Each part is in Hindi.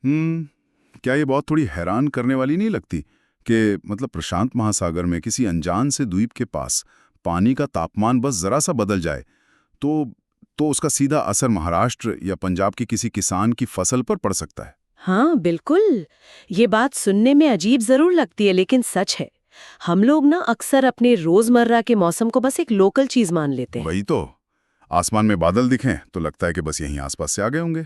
क्या ये बहुत थोड़ी हैरान करने वाली नहीं लगती कि मतलब प्रशांत महासागर में किसी अनजान से द्वीप के पास पानी का तापमान बस जरा सा बदल जाए तो उसका सीधा असर महाराष्ट्र या पंजाब के किसी किसान की फसल पर पड़ सकता है। हाँ बिल्कुल। ये बात सुनने में अजीब जरूर लगती है लेकिन सच है। हम लोग ना अक्सर अपने रोजमर्रा के मौसम को बस एक लोकल चीज मान लेते हैं। वही तो, आसमान में बादल दिखें तो लगता है कि बस यहीं आसपास से आ गए होंगे।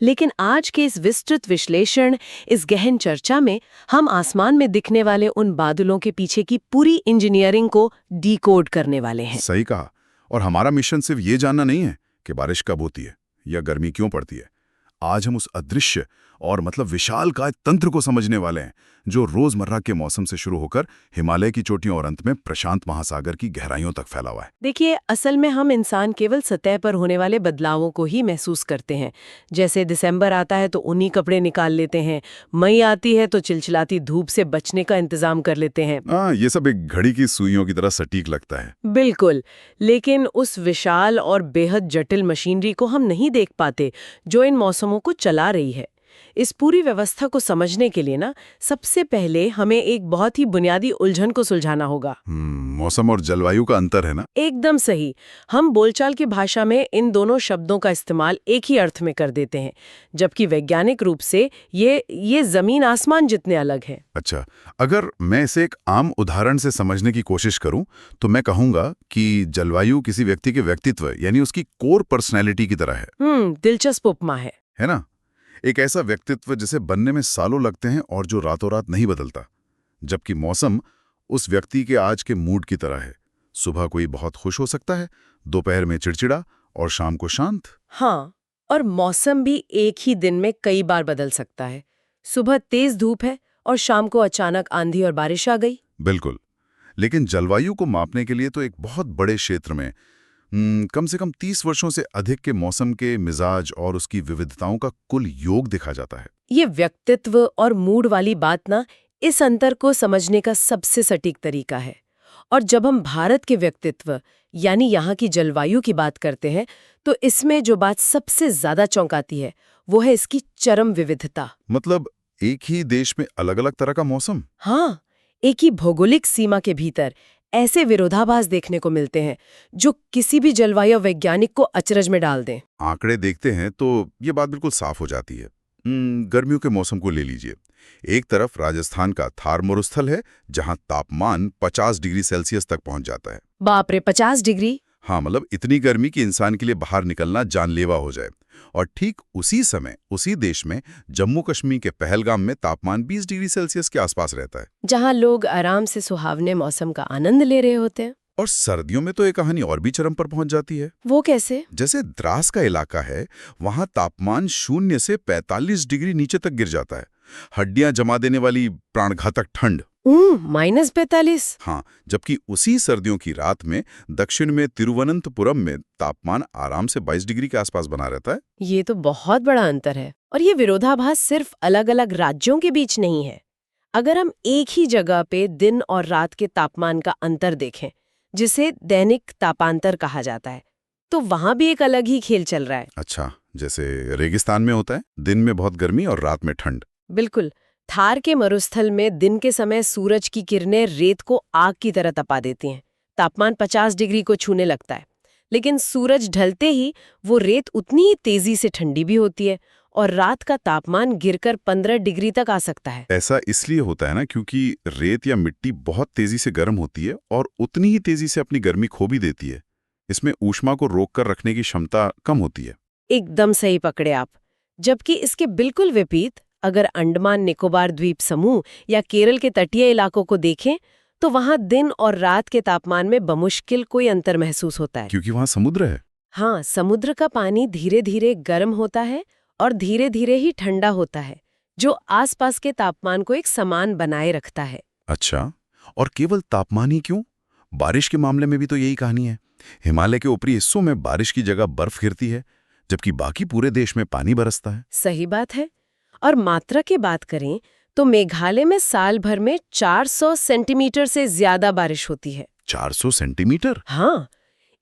लेकिन आज के इस विस्तृत विश्लेषण, इस गहन चर्चा में हम आसमान में दिखने वाले उन बादलों के पीछे की पूरी इंजीनियरिंग को डिकोड करने वाले हैं। सही कहा। और हमारा मिशन सिर्फ ये जानना नहीं है कि बारिश कब होती है या गर्मी क्यों पड़ती है। आज हम उस अदृश्य और मतलब विशालकाय तंत्र को समझने वाले हैं जो रोजमर्रा के मौसम से शुरू होकर हिमालय की चोटियों और अंत में प्रशांत महासागर की गहराइयों तक फैला हुआ है। देखिए, असल में हम इंसान केवल सतह पर होने वाले बदलावों को ही महसूस करते हैं। जैसे दिसंबर आता है तो ऊनी कपड़े निकाल लेते हैं, मई आती है तो चिलचिलाती धूप से बचने का इंतजाम कर लेते हैं। ये सब एक घड़ी की सुइयों की तरह सटीक लगता है। बिल्कुल, लेकिन उस विशाल और बेहद जटिल मशीनरी को हम नहीं देख पाते जो इन मौसमों को चला रही है। इस पूरी व्यवस्था को समझने के लिए ना सबसे पहले हमें एक बहुत ही बुनियादी उलझन को सुलझाना होगा। मौसम और जलवायु का अंतर है ना? एकदम सही। हम बोलचाल की भाषा में इन दोनों शब्दों का इस्तेमाल एक ही अर्थ में कर देते हैं, जबकि वैज्ञानिक रूप से ये जमीन आसमान जितने अलग हैं। अच्छा, अगर मैं इसे एक आम उदाहरण से समझने की कोशिश करूं तो मैं कहूंगा कि जलवायु किसी व्यक्ति के व्यक्तित्व यानी उसकी कोर पर्सनैलिटी की तरह है। दिलचस्प उपमा है ना? एक ऐसा व्यक्तित्व जिसे बनने में सालों लगते हैं और जो रातों रात नहीं बदलता। जबकि मौसम उस व्यक्ति के आज के मूड की तरह है। सुबह कोई बहुत खुश हो सकता है, दोपहर में चिड़चिड़ा और शाम को शांत। हाँ, और मौसम भी एक ही दिन में कई बार बदल सकता है। सुबह तेज धूप है और शाम को अचानक आंधी और बारिश आ गई। बिल्कुल। लेकिन जलवायु को मापने के लिए तो एक बहुत बड़े क्षेत्र में कम से कम 30 वर्षों से अधिक के मौसम के मिजाज और उसकी विविधताओं का कुल योग देखा जाता है। ये व्यक्तित्व और मूड वाली बात ना इस अंतर को समझने का सबसे सटीक तरीका है। और जब हम भारत के व्यक्तित्व यानी यहाँ की जलवायु की बात करते हैं तो इसमें जो बात सबसे ज्यादा चौंकाती है वो है इसकी चरम विविधता। मतलब एक ही देश में अलग-अलग तरह का मौसम? हाँ, एक ही भौगोलिक सीमा के भीतर ऐसे विरोधाभास देखने को मिलते हैं जो किसी भी जलवायु वैज्ञानिक को अचरज में डाल दें। आंकड़े देखते हैं तो ये बात बिल्कुल साफ हो जाती है। गर्मियों के मौसम को ले लीजिए। एक तरफ राजस्थान का थार मरुस्थल है जहां तापमान 50 डिग्री सेल्सियस तक पहुंच जाता है। बाप रे, 50 डिग्री! हाँ, मतलब इतनी गर्मी कि इंसान के लिए बाहर निकलना जानलेवा हो जाए। और ठीक उसी समय उसी देश में जम्मू कश्मीर के पहलगाम में तापमान 20 डिग्री सेल्सियस के आसपास रहता है, जहां लोग आराम से सुहावने मौसम का आनंद ले रहे होते हैं। और सर्दियों में तो ये कहानी और भी चरम पर पहुंच जाती है। वो कैसे? जैसे द्रास का इलाका है, वहां तापमान 0 से 45 डिग्री नीचे तक गिर जाता है। हड्डियां जमा देने वाली प्राणघातक ठंड। -45! हाँ, जबकि उसी सर्दियों की रात में दक्षिण में तिरुवनंतपुरम में तापमान आराम से 22 डिग्री के आसपास बना रहता है। ये तो बहुत बड़ा अंतर है। और ये विरोधाभास सिर्फ अलग-अलग राज्यों के बीच नहीं है। अगर हम एक ही जगह पे दिन और रात के तापमान का अंतर देखें, जिसे दैनिक तापांतर कहा जाता है, तो वहां भी एक अलग ही खेल चल रहा है। अच्छा, जैसे रेगिस्तान में होता है, दिन में बहुत गर्मी और रात में ठंड। बिल्कुल। थार के मरुस्थल में दिन के समय सूरज की किरणें रेत को आग की तरह तपा देती हैं। तापमान 50 डिग्री को छूने लगता है। लेकिन सूरज ढलते ही वो रेत उतनी ही तेजी से ठंडी भी होती है और रात का तापमान गिरकर 15 डिग्री तक आ सकता है। ऐसा इसलिए होता है ना क्योंकि रेत या मिट्टी बहुत तेजी से गर्म होती है और उतनी ही तेजी से अपनी गर्मी खो भी देती है। इसमें ऊष्मा को रोक कर रखने की क्षमता कम होती है। एकदम सही पकड़े आप। जबकि इसके बिल्कुल विपरीत अगर अंडमान निकोबार द्वीप समूह या केरल के तटीय इलाकों को देखें तो वहां दिन और रात के तापमान में बमुश्किल कोई अंतर महसूस होता है। क्योंकि वहां समुद्र है। हाँ, समुद्र का पानी धीरे धीरे गर्म होता है और धीरे धीरे ही ठंडा होता है, जो आसपास के तापमान को एक समान बनाए रखता है। अच्छा, और केवल तापमान ही क्यों? बारिश के मामले में भी तो यही कहानी है। हिमालय के ऊपरी हिस्सों में बारिश की जगह बर्फ गिरती है, जबकि बाकी पूरे देश में पानी बरसता है। सही बात है। और मात्रा की बात करें तो मेघालय में साल भर में 400 सेंटीमीटर से ज्यादा बारिश होती है। 400 सेंटीमीटर? हाँ,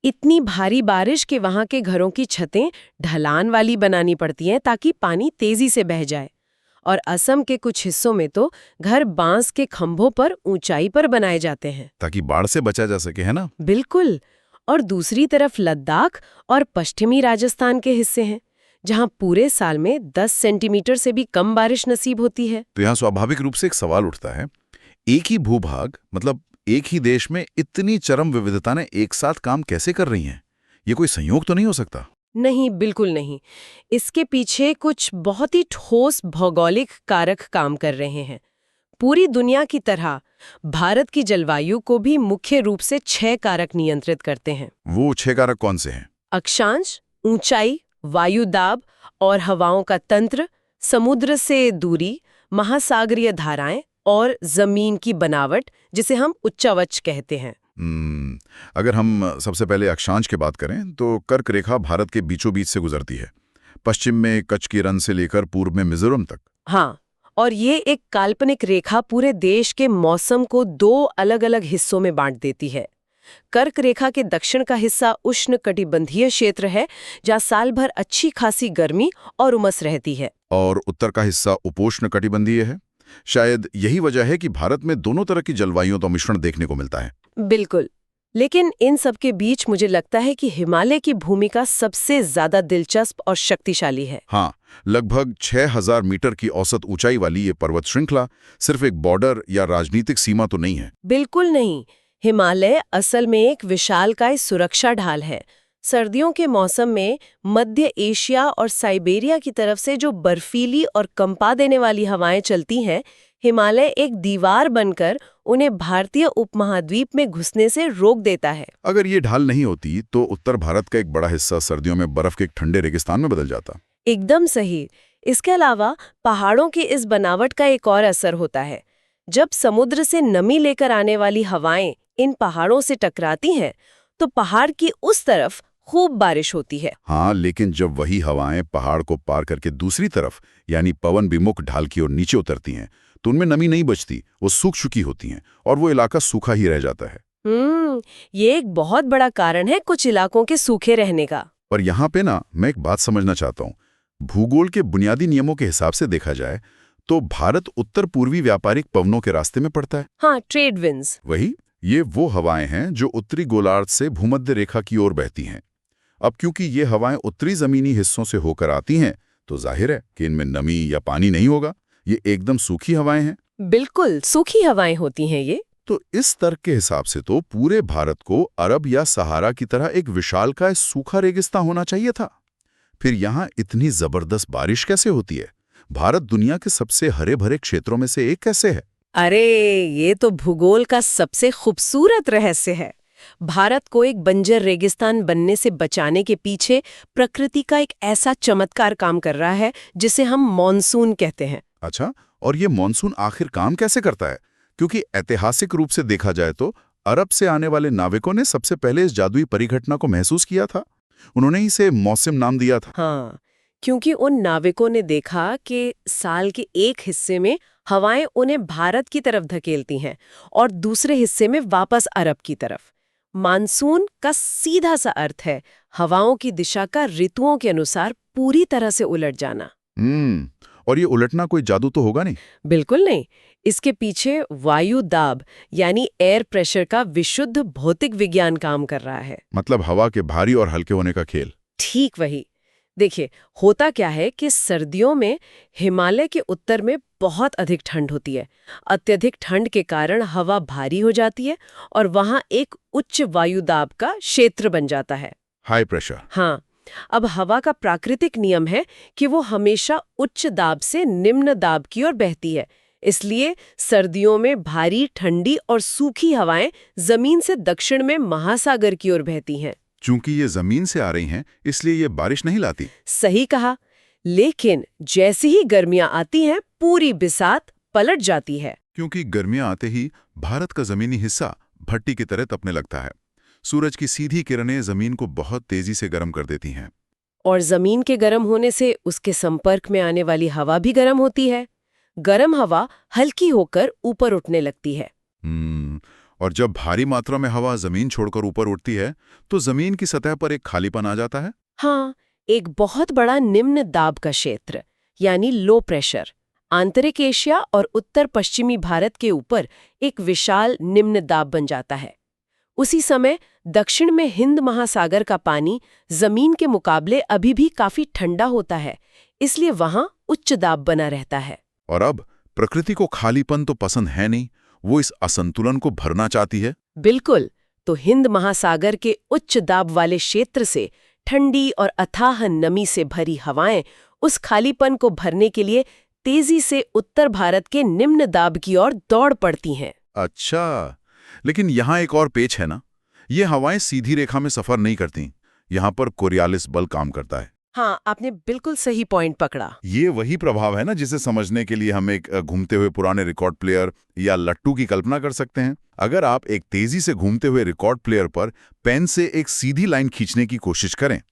इतनी भारी बारिश के वहां के घरों की छतें ढलान वाली बनानी पड़ती हैं ताकि पानी तेजी से बह जाए। और असम के कुछ हिस्सों में तो घर बांस के खंभों पर ऊंचाई पर बनाए जाते हैं। ताकि बाढ़ से बचा जा सके, है ना? बिल्कुल। और दूसरी तरफ लद्दाख और पश्चिमी राजस्थान के हिस्से हैं, जहां पूरे साल में 10 सेंटीमीटर से भी कम बारिश नसीब होती है। तो यहाँ स्वाभाविक रूप से एक सवाल उठता है, एक ही भूभाग मतलब एक ही देश में इतनी चरम विविधता ने एक साथ काम कैसे कर रही हैं? ये कोई संयोग तो नहीं हो सकता? नहीं, बिल्कुल नहीं। इसके पीछे कुछ बहुत ही ठोस भौगोलिक कारक काम कर रहे हैं। पूरी दुनिया की तरह भारत की जलवायु को भी मुख्य रूप से 6 कारक नियंत्रित करते हैं। वो 6 कारक कौन से हैं? अक्षांश, ऊंचाई, वायु दाब और हवाओं का तंत्र, समुद्र से दूरी, महासागरीय धाराएं और जमीन की बनावट, जिसे हम उच्चावच कहते हैं। अगर हम सबसे पहले अक्षांश की बात करें तो कर्क रेखा भारत के बीचों बीच से गुजरती है, पश्चिम में कच्छ की रन से लेकर पूर्व में मिजोरम तक। हाँ, और ये एक काल्पनिक रेखा पूरे देश के मौसम को 2 अलग-अलग हिस्सों में बांट देती है। कर्क रेखा के दक्षिण का हिस्सा उष्णकटिबंधीय क्षेत्र है, जहाँ साल भर अच्छी खासी गर्मी और उमस रहती है। और उत्तर का हिस्सा उपोष्णकटिबंधीय है। शायद यही वजह है कि भारत में दोनों तरह की जलवायुओं का मिश्रण देखने को मिलता है। बिल्कुल। लेकिन इन सब के बीच मुझे लगता है कि हिमालय की भूमिका सबसे ज्यादा दिलचस्प और शक्तिशाली है। हाँ, लगभग 6000 मीटर की औसत ऊंचाई वाली ये पर्वत श्रृंखला सिर्फ एक बॉर्डर या राजनीतिक सीमा तो नहीं है। बिल्कुल नहीं। हिमालय असल में एक विशालकाय सुरक्षा ढाल है। सर्दियों के मौसम में मध्य एशिया और साइबेरिया की तरफ से जो बर्फीली और कंपा देने वाली हवाएं चलती हैं, हिमालय एक दीवार बनकर उन्हें भारतीय उपमहाद्वीप में घुसने से रोक देता है। अगर ये ढाल नहीं होती तो उत्तर भारत का एक बड़ा हिस्सा सर्दियों में बर्फ के एक ठंडे रेगिस्तान में बदल जाता। एकदम सही। इसके अलावा पहाड़ों की इस बनावट का एक और असर होता है। जब समुद्र से नमी लेकर आने वाली हवाएं इन पहाड़ों से टकराती हैं, तो पहाड़ की उस तरफ खूब बारिश होती है। हाँ, लेकिन जब वही हवाएं पहाड़ को पार करके दूसरी तरफ यानी पवन विमुख ढाल की ओर नीचे उतरती हैं, तो उनमें नमी नहीं बचती, वो सूख चुकी होती हैं और वो इलाका सूखा ही रह जाता है। ये एक बहुत बड़ा कारण है कुछ इलाकों के सूखे रहने का। पर यहाँ पे ना मैं एक बात समझना चाहता हूँ। भूगोल के बुनियादी नियमों के हिसाब से देखा जाए तो भारत उत्तर पूर्वी व्यापारिक पवनों के रास्ते में पड़ता है। हाँ, ट्रेड विंड्स। वही, ये वो हवाएं हैं जो उत्तरी गोलार्ध से भूमध्य रेखा की ओर बहती हैं। अब क्योंकि ये हवाएं उत्तरी जमीनी हिस्सों से होकर आती हैं, तो जाहिर है कि इनमें नमी या पानी नहीं होगा। ये एकदम सूखी हवाएं हैं। बिल्कुल सूखी हवाएं होती हैं ये। तो इस तर्क के हिसाब से तो पूरे भारत को अरब या सहारा की तरह एक विशालकाय सूखा रेगिस्तान होना चाहिए था। फिर यहाँ इतनी जबरदस्त बारिश कैसे होती है? भारत दुनिया के सबसे हरे भरे क्षेत्रों में से एक कैसे है? अरे, ये तो भूगोल का सबसे खूबसूरत रहस्य है। भारत को एक बंजर रेगिस्तान बनने से बचाने के पीछे प्रकृति का एक ऐसा चमत्कार काम कर रहा है जिसे हम मॉनसून कहते हैं। अच्छा, और ये मॉनसून आखिर काम कैसे करता है? क्योंकि ऐतिहासिक रूप से देखा जाए तो अरब से आने वाले नाविकों ने सबसे पहले इस जादुई परिघटना को महसूस किया था। उन्होंने इसे मौसम नाम दिया था। हाँ, क्योंकि उन नाविकों ने देखा कि साल के एक हिस्से में हवाएं उन्हें भारत की तरफ धकेलती हैं और दूसरे हिस्से में वापस अरब की तरफ। मानसून का सीधा सा अर्थ है हवाओं की दिशा का ऋतुओं के अनुसार पूरी तरह से उलट जाना। और ये उलटना कोई जादू तो होगा नहीं? बिल्कुल नहीं। इसके पीछे वायु दाब यानी एयर प्रेशर का विशुद्ध भौतिक विज्ञान काम कर रहा है। मतलब हवा के भारी और हल्के होने का खेल। ठीक वही। देखिए, होता क्या है कि सर्दियों में हिमालय के उत्तर में बहुत अधिक ठंड होती है। अत्यधिक ठंड के कारण हवा भारी हो जाती है और वहां एक उच्च वायु दाब का क्षेत्र बन जाता है। High pressure. हाँ, अब हवा का प्राकृतिक नियम है कि वो हमेशा उच्च दाब से निम्न दाब की ओर बहती है। इसलिए सर्दियों में भारी ठंडी और सूखी हवाएं जमीन से दक्षिण में महासागर की ओर बहती हैं। चूंकि ये जमीन से आ रही हैं, इसलिए ये बारिश नहीं लाती। सही कहा। लेकिन जैसी ही गर्मियां आती हैं, पूरी बिसात पलट जाती है। क्योंकि गर्मियां आते ही भारत का जमीनी हिस्सा भट्टी की तरह तपने लगता है। सूरज की सीधी किरणें जमीन को बहुत तेजी से गर्म कर देती हैं। और जमीन के गर्म होने से उसके संपर्क में आने वाली हवा भी गर्म होती है। गर्म हवा हल्की होकर ऊपर उठने लगती है। और जब भारी मात्रा में हवा जमीन छोड़कर ऊपर उठती है तो जमीन की सतह पर एक खालीपन आ जाता है। हाँ, एक बहुत बड़ा निम्न दाब का क्षेत्र यानी लो प्रेशर आंतरिक एशिया और उत्तर पश्चिमी भारत के ऊपर एक विशाल निम्न दाब बन जाता है। उसी समय दक्षिण में हिंद महासागर का पानी जमीन के मुकाबले अभी भी काफी ठंडा होता है, इसलिए वहां उच्च दाब बना रहता है। और अब प्रकृति को खालीपन तो पसंद है नहीं, वो इस असंतुलन को भरना चाहती है। बिल्कुल, तो हिंद महासागर के उच्च दाब वाले क्षेत्र से ठंडी और अथाह नमी से भरी हवाएं उस खालीपन को भरने के लिए तेजी से उत्तर भारत के निम्न दाब की ओर दौड़ पड़ती हैं। अच्छा, लेकिन यहाँ एक और पेच है ना, ये हवाएं सीधी रेखा में सफर नहीं करती, यहाँ पर कोरियालिस बल काम करता है। हाँ, आपने बिल्कुल सही पॉइंट पकड़ा। ये वही प्रभाव है ना जिसे समझने के लिए हम एक घूमते हुए पुराने रिकॉर्ड प्लेयर या लट्टू की कल्पना कर सकते हैं। अगर आप एक तेजी से घूमते हुए रिकॉर्ड प्लेयर पर पेन से एक सीधी लाइन खींचने की कोशिश करें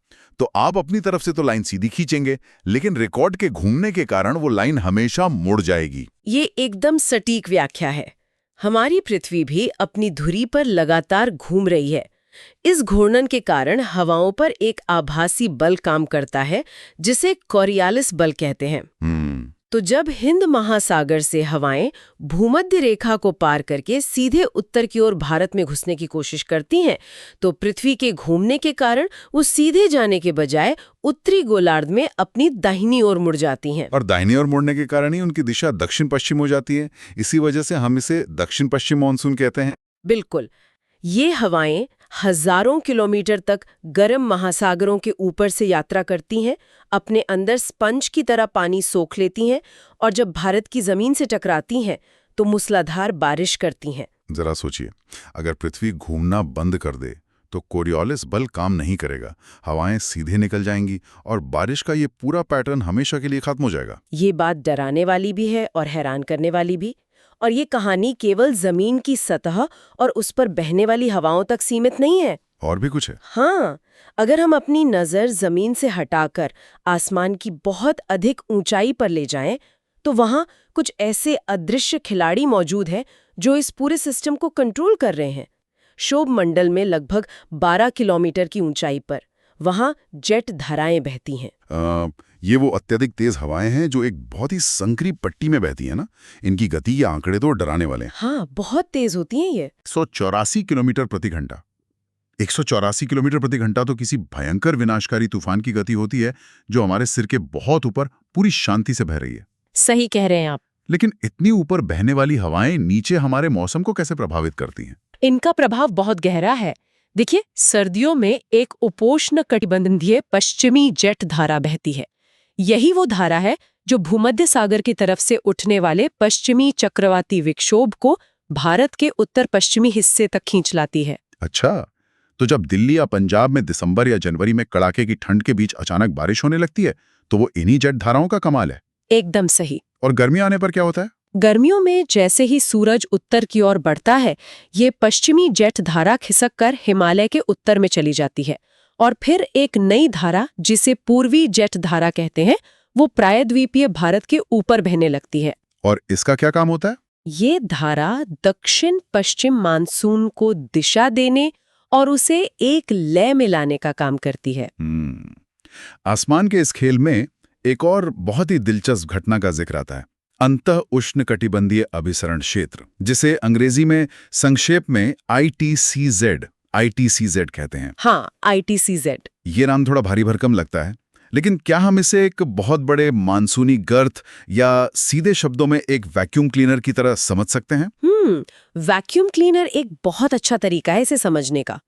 तो आप अपनी तरफ से तो लाइन सीधी खींचेंगे, लेकिन रिकॉर्ड के घूमने के कारण वो लाइन हमेशा मुड़ जाएगी। ये एकदम सटीक व्याख्या है। हमारी पृथ्वी भी अपनी धुरी पर लगातार घूम रही है। इस घूर्णन के कारण हवाओं पर एक आभासी बल काम करता है जिसे कोरियालिस बल कहते हैं। तो जब हिंद महासागर से हवाएं भूमध्य रेखा को पार करके सीधे उत्तर की ओर भारत में घुसने की कोशिश करती हैं, तो पृथ्वी के घूमने के कारण वो सीधे जाने के बजाय उत्तरी गोलार्ध में अपनी दाहिनी ओर मुड़ जाती हैं। और दाहिनी ओर मुड़ने के कारण ही उनकी दिशा दक्षिण पश्चिम हो जाती है। इसी वजह से हम इसे दक्षिण पश्चिम मानसून कहते हैं। बिल्कुल, ये हवाएं हजारों किलोमीटर तक गर्म महासागरों के ऊपर से यात्रा करती हैं, अपने अंदर स्पंज की तरह पानी सोख लेती हैं और जब भारत की जमीन से टकराती हैं तो मूसलाधार बारिश करती हैं। जरा सोचिए, अगर पृथ्वी घूमना बंद कर दे तो कोरियोलिस बल काम नहीं करेगा, हवाएं सीधे निकल जाएंगी और बारिश का ये पूरा पैटर्न हमेशा के लिए खत्म हो जाएगा। ये बात डराने वाली भी है और हैरान करने वाली भी। और ये कहानी केवल जमीन की सतह और उस पर बहने वाली हवाओं तक सीमित नहीं है। और भी कुछ है? हाँ, अगर हम अपनी नज़र जमीन से हटाकर आसमान की बहुत अधिक ऊंचाई पर ले जाएं, तो वहाँ कुछ ऐसे अदृश्य खिलाड़ी मौजूद हैं जो इस पूरे सिस्टम को कंट्रोल कर रहे हैं। क्षोभ मंडल में लगभग 12 किलोमीटर की ऊंचाई पर वहाँ जेट धाराएं बहती हैं। ये वो अत्यधिक तेज हवाएं हैं जो एक बहुत ही संकरी पट्टी में बहती हैं ना। इनकी गति या आंकड़े तो डराने वाले हैं। हाँ, बहुत तेज होती हैं ये। 184 किलोमीटर प्रति घंटा। 184 किलोमीटर प्रति घंटा तो किसी भयंकर विनाशकारी तूफान की गति होती है जो हमारे सिर के बहुत ऊपर पूरी शांति से बह रही है। सही कह रहे हैं आप। लेकिन इतनी ऊपर बहने वाली हवाएं नीचे हमारे मौसम को कैसे प्रभावित करती हैं? इनका प्रभाव बहुत गहरा है। देखिए, सर्दियों में एक उपोष्ण कटिबंधीय पश्चिमी जेट धारा बहती है। यही वो धारा है जो भूमध्य सागर की तरफ से उठने वाले पश्चिमी चक्रवाती विक्षोभ को भारत के उत्तर पश्चिमी हिस्से तक खींच लाती है। अच्छा, तो जब दिल्ली या पंजाब में दिसंबर या जनवरी में कड़ाके की ठंड के बीच अचानक बारिश होने लगती है तो वो इन्हीं जेट धाराओं का कमाल है। एकदम सही। और गर्मियां आने पर क्या होता है? गर्मियों में जैसे ही सूरज उत्तर की ओर बढ़ता है, ये पश्चिमी जेट धारा खिसक कर हिमालय के उत्तर में चली जाती है और फिर एक नई धारा जिसे पूर्वी जेट धारा कहते हैं, वो प्रायद्वीपीय भारत के ऊपर बहने लगती है। और इसका क्या काम होता है? ये धारा दक्षिण पश्चिम मानसून को दिशा देने और उसे एक लय में लाने का काम करती है। आसमान के इस खेल में एक और बहुत ही दिलचस्प घटना का जिक्र आता है, अंतः उष्णकटिबंधीय अभिसरण क्षेत्र, जिसे अंग्रेजी में संक्षेप में ITCZ कहते हैं। हाँ, ITCZ। ये नाम थोड़ा भारी भरकम लगता है, लेकिन क्या हम इसे एक बहुत बड़े मानसूनी गर्त या सीधे शब्दों में एक वैक्यूम क्लीनर की तरह समझ सकते हैं? वैक्यूम क्लीनर एक बहुत अच्छा तरीका है इसे समझने का।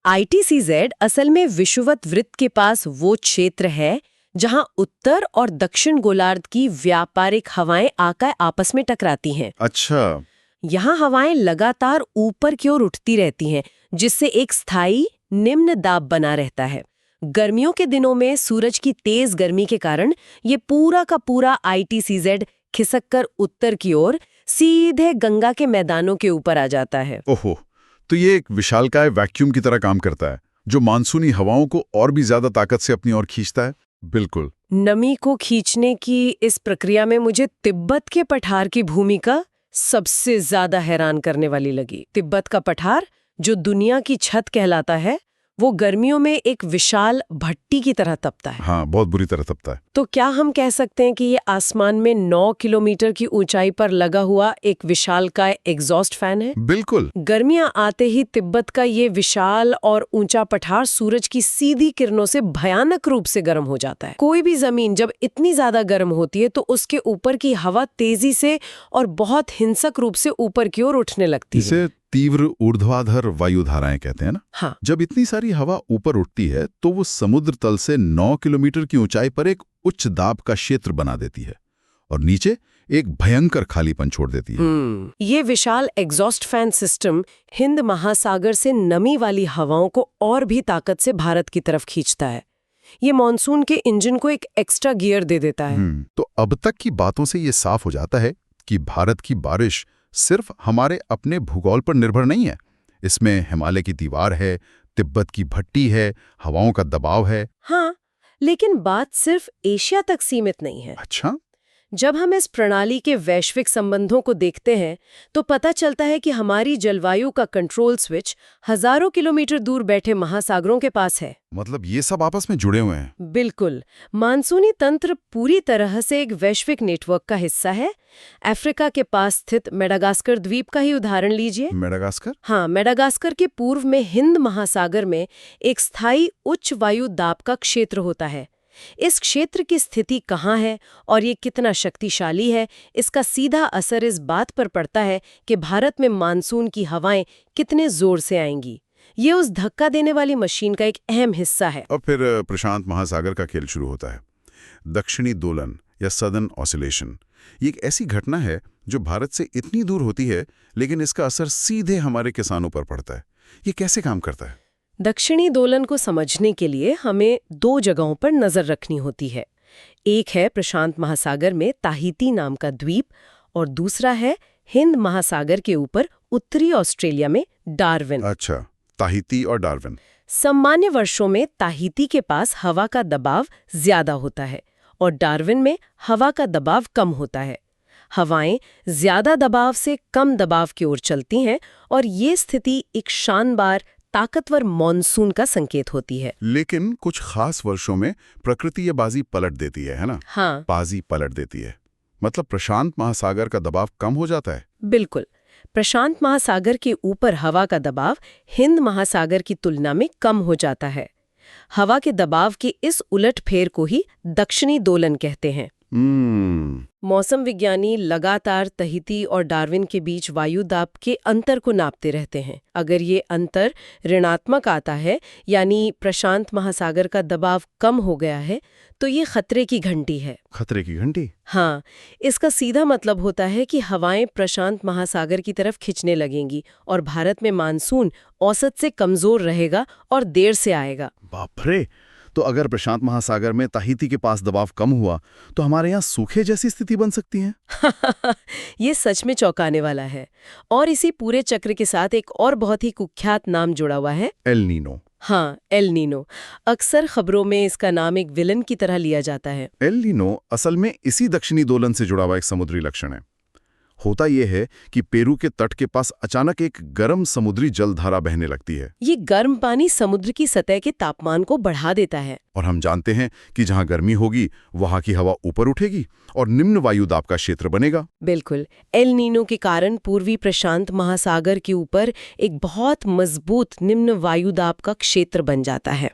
ITCZ असल में विषुवत वृत्त के पास वो क्षेत्र है जहां उत्तर और दक्षिण गोलार्ध की व्यापारिक हवाएं आकर आपस में टकराती हैं। अच्छा। यहाँ हवाएं लगातार ऊपर की ओर उठती रहती हैं, जिससे एक स्थायी निम्न दाब बना रहता है। गर्मियों के दिनों में सूरज की तेज गर्मी के कारण ये पूरा का पूरा ITCZ खिसककर उत्तर की ओर सीधे गंगा के मैदानों के ऊपर आ जाता है। ओहो, तो ये एक विशालकाय वैक्यूम की तरह काम करता है जो मानसूनी हवाओं को और भी ज्यादा ताकत से अपनी ओर खींचता है। बिल्कुल। नमी को खींचने की इस प्रक्रिया में मुझे तिब्बत के पठार की भूमिका सबसे ज्यादा हैरान करने वाली लगी। तिब्बत का पठार, जो दुनिया की छत कहलाता है, वो गर्मियों में एक विशाल भट्टी की तरह तपता है। हाँ, बहुत बुरी तरह तपता है। तो क्या हम कह सकते हैं कि ये आसमान में 9 किलोमीटर की ऊंचाई पर लगा हुआ एक विशालकाय एग्जॉस्ट फैन है? बिल्कुल। गर्मियां आते ही तिब्बत का ये विशाल और ऊंचा पठार सूरज की सीधी किरणों से भयानक रूप से गर्म हो जाता है। कोई भी जमीन जब इतनी ज्यादा गर्म होती है तो उसके ऊपर की हवा तेजी से और बहुत हिंसक रूप से ऊपर की ओर उठने लगती है। इसे तीव्र ऊर्ध्वाधर वायुधाराएं कहते हैं ना। हाँ। जब इतनी सारी हवा ऊपर उठती है तो वो समुद्र तल से 9 किलोमीटर की ऊंचाई पर एक उच्च दाब का क्षेत्र बना देती है और नीचे एक भयंकर खालीपन छोड़ देती है। ये विशाल एग्जॉस्ट फैन सिस्टम हिंद महासागर से नमी वाली हवाओं को और भी ताकत से भारत की तरफ खींचता है। ये मॉनसून के इंजन को एक एक्स्ट्रा गियर दे देता है। तो अब तक की बातों से ये साफ हो जाता है कि भारत की बारिश सिर्फ हमारे अपने भूगोल पर निर्भर नहीं है। इसमें हिमालय की दीवार है, तिब्बत की भट्टी है, हवाओं का दबाव है। हाँ, लेकिन बात सिर्फ एशिया तक सीमित नहीं है। अच्छा? जब हम इस प्रणाली के वैश्विक संबंधों को देखते हैं तो पता चलता है कि हमारी जलवायु का कंट्रोल स्विच हजारों किलोमीटर दूर बैठे महासागरों के पास है। मतलब ये सब आपस में जुड़े हुए हैं? बिल्कुल। मानसूनी तंत्र पूरी तरह से एक वैश्विक नेटवर्क का हिस्सा है। अफ्रीका के पास स्थित मेडागास्कर द्वीप का ही उदाहरण लीजिए। मेडागास्कर? हाँ, मेडागास्कर के पूर्व में हिंद महासागर में एक स्थायी उच्च वायु दाब का क्षेत्र होता है। इस क्षेत्र की स्थिति कहाँ है और ये कितना शक्तिशाली है, इसका सीधा असर इस बात पर पड़ता है कि भारत में मानसून की हवाएं कितने जोर से आएंगी। ये उस धक्का देने वाली मशीन का एक अहम हिस्सा है। और फिर प्रशांत महासागर का खेल शुरू होता है। दक्षिणी दोलन या सदर्न ऑसिलेशन, ये एक ऐसी घटना है जो भारत से इतनी दूर होती है लेकिन इसका असर सीधे हमारे किसानों पर पड़ता है। ये कैसे काम करता है? दक्षिणी दोलन को समझने के लिए हमें 2 जगहों पर नजर रखनी होती है। एक है प्रशांत महासागर में ताहिती नाम का द्वीप और दूसरा है हिंद महासागर के ऊपर उत्तरी ऑस्ट्रेलिया में डार्विन। अच्छा, ताहिती और डार्विन। सामान्य वर्षों में ताहिती के पास हवा का दबाव ज्यादा होता है और डार्विन में हवा का दबाव कम होता है। हवाएं ज्यादा दबाव से कम दबाव की ओर चलती हैं और ये स्थिति एक शानदार ताकतवर मॉनसून का संकेत होती है। लेकिन कुछ खास वर्षों में प्रकृति ये बाजी पलट देती है ना? हाँ, बाजी पलट देती है। मतलब प्रशांत महासागर का दबाव कम हो जाता है। बिल्कुल। प्रशांत महासागर के ऊपर हवा का दबाव हिंद महासागर की तुलना में कम हो जाता है। हवा के दबाव के इस उलटफेर को ही दक्षिणी दोलन कहते हैं। मौसम विज्ञानी लगातार ताहिती और डार्विन के बीच वायु दाब के अंतर को नापते रहते हैं। अगर ये अंतर ऋणात्मक आता है, यानी प्रशांत महासागर का दबाव कम हो गया है, तो ये खतरे की घंटी है। खतरे की घंटी? हाँ, इसका सीधा मतलब होता है कि हवाएं प्रशांत महासागर की तरफ खिंचने लगेंगी और भारत में मानसून औसत से कमजोर रहेगा और देर से आएगा। बाप रे! तो अगर प्रशांत महासागर में ताहिती के पास दबाव कम हुआ तो हमारे यहाँ सूखे जैसी स्थिति बन सकती है। ये सच में चौंकाने वाला है। और इसी पूरे चक्र के साथ एक और बहुत ही कुख्यात नाम जुड़ा हुआ है, एल नीनो। हाँ, एल नीनो। अक्सर खबरों में इसका नाम एक विलन की तरह लिया जाता है। एल नीनो असल में इसी दक्षिणी दोलन से जुड़ा हुआ एक समुद्री लक्षण है। होता यह है कि पेरू के तट के पास अचानक एक गर्म समुद्री जलधारा बहने लगती है। ये गर्म पानी समुद्र की सतह के तापमान को बढ़ा देता है। और हम जानते हैं कि जहां गर्मी होगी वहां की हवा ऊपर उठेगी और निम्न वायु दाब का क्षेत्र बनेगा। बिल्कुल। एल नीनो के कारण पूर्वी प्रशांत महासागर के ऊपर एक बहुत मजबूत निम्न वायु दाब का क्षेत्र बन जाता है।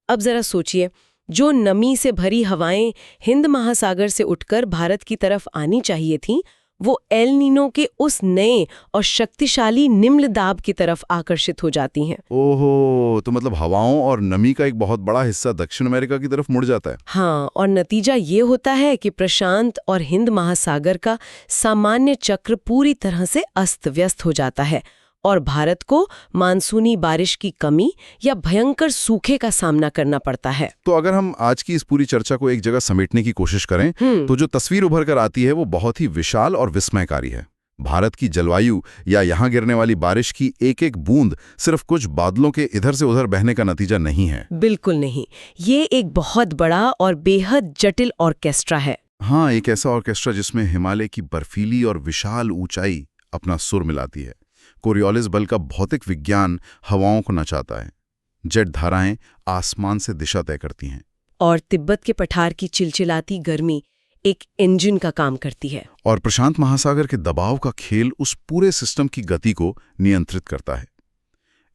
अब जरा सोचिए, जो नमी से भरी हवाएं हिंद महासागर से उठकर भारत की तरफ आनी चाहिए थीं, वो एल नीनो के उस नए और शक्तिशाली निम्न दाब की तरफ आकर्षित हो जाती हैं। ओहो, तो मतलब हवाओं और नमी का एक बहुत बड़ा हिस्सा दक्षिण अमेरिका की तरफ मुड़ जाता है। हाँ, और नतीजा ये होता है कि प्रशांत और हिंद महासागर का सामान्य चक्र पूरी तरह से अस्त व्यस्त हो जाता है और भारत को मानसूनी बारिश की कमी या भयंकर सूखे का सामना करना पड़ता है। तो अगर हम आज की इस पूरी चर्चा को एक जगह समेटने की कोशिश करें तो जो तस्वीर उभर कर आती है वो बहुत ही विशाल और विस्मयकारी है। भारत की जलवायु या यहाँ गिरने वाली बारिश की एक एक बूंद सिर्फ कुछ बादलों के इधर से उधर बहने का नतीजा नहीं है। बिल्कुल नहीं, ये एक बहुत बड़ा और बेहद जटिल ऑर्केस्ट्रा है। हाँ, एक ऐसा ऑर्केस्ट्रा जिसमें हिमालय की बर्फीली और विशाल ऊंचाई अपना सुर मिलाती है। कोरियोलिस बल का भौतिक विज्ञान हवाओं को नचाता है। जेट धाराएं आसमान से दिशा तय करती हैं। और तिब्बत के पठार की चिलचिलाती गर्मी एक इंजन का काम करती है। और प्रशांत महासागर के दबाव का खेल उस पूरे सिस्टम की गति को नियंत्रित करता है।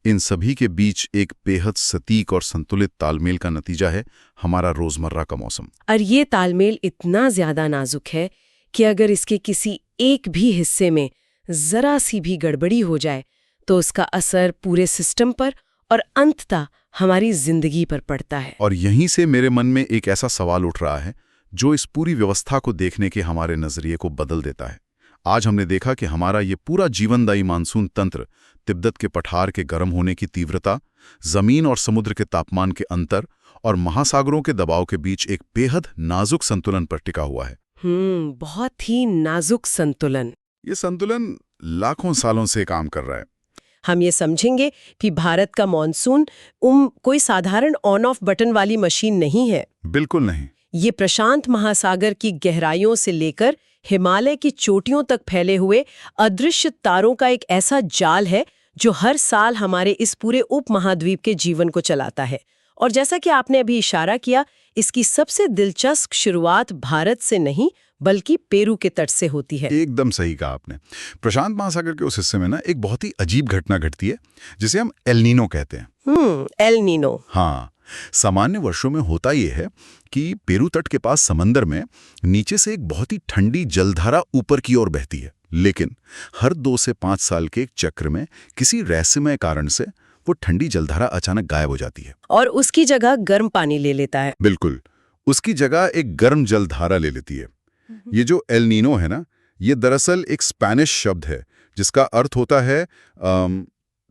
इन सभी के बीच एक बेहद सटीक और संतुलित तालमेल का नतीजा है हमारा रोजमर्रा का मौसम। और ये तालमेल इतना ज्यादा नाजुक है कि अगर इसके किसी एक भी हिस्से में जरा सी भी गड़बड़ी हो जाए तो उसका असर पूरे सिस्टम पर और अंततः हमारी जिंदगी पर पड़ता है। और यहीं से मेरे मन में एक ऐसा सवाल उठ रहा है जो इस पूरी व्यवस्था को देखने के हमारे नजरिए को बदल देता है। आज हमने देखा कि हमारा ये पूरा जीवनदायी मानसून तंत्र तिब्बत के पठार के गर्म होने की तीव्रता, जमीन और समुद्र के तापमान के अंतर और महासागरों के दबाव के बीच एक बेहद नाजुक संतुलन पर टिका हुआ है। बहुत ही नाजुक संतुलन। ये संतुलन लाखों सालों से काम कर रहा है। हम ये समझेंगे कि भारत का मॉनसून कोई साधारण ऑन ऑफ बटन वाली मशीन नहीं है। बिल्कुल नहीं। ये प्रशांत महासागर की गहराइयों से लेकर हिमालय की चोटियों तक फैले हुए अदृश्य तारों का एक ऐसा जाल है जो हर साल हमारे इस पूरे उपमहाद्वीप के जीवन को चलाता है। और जैसा कि आपने अभी इशारा किया, इसकी सबसे दिलचस्प शुरुआत भारत से नहीं बल्कि पेरू के तट से होती है। एकदम सही कहा आपने। प्रशांत महासागर के उस हिस्से में ना एक बहुत ही अजीब घटना घटती है जिसे हम एल नीनो कहते हैं। El Nino. हाँ, सामान्य वर्षों में होता यह है कि पेरू तट के पास समंदर में नीचे से एक बहुत ही ठंडी जलधारा ऊपर की ओर बहती है, लेकिन हर 2 से 5 साल के एक चक्र में किसी रहस्यमय कारण से वो ठंडी जलधारा अचानक गायब हो जाती है और उसकी जगह गर्म पानी ले लेता है। बिल्कुल, उसकी जगह एक गर्म जलधारा ले लेती है। ये जो एल नीनो है ना, ये दरअसल एक स्पेनिश शब्द है जिसका अर्थ होता है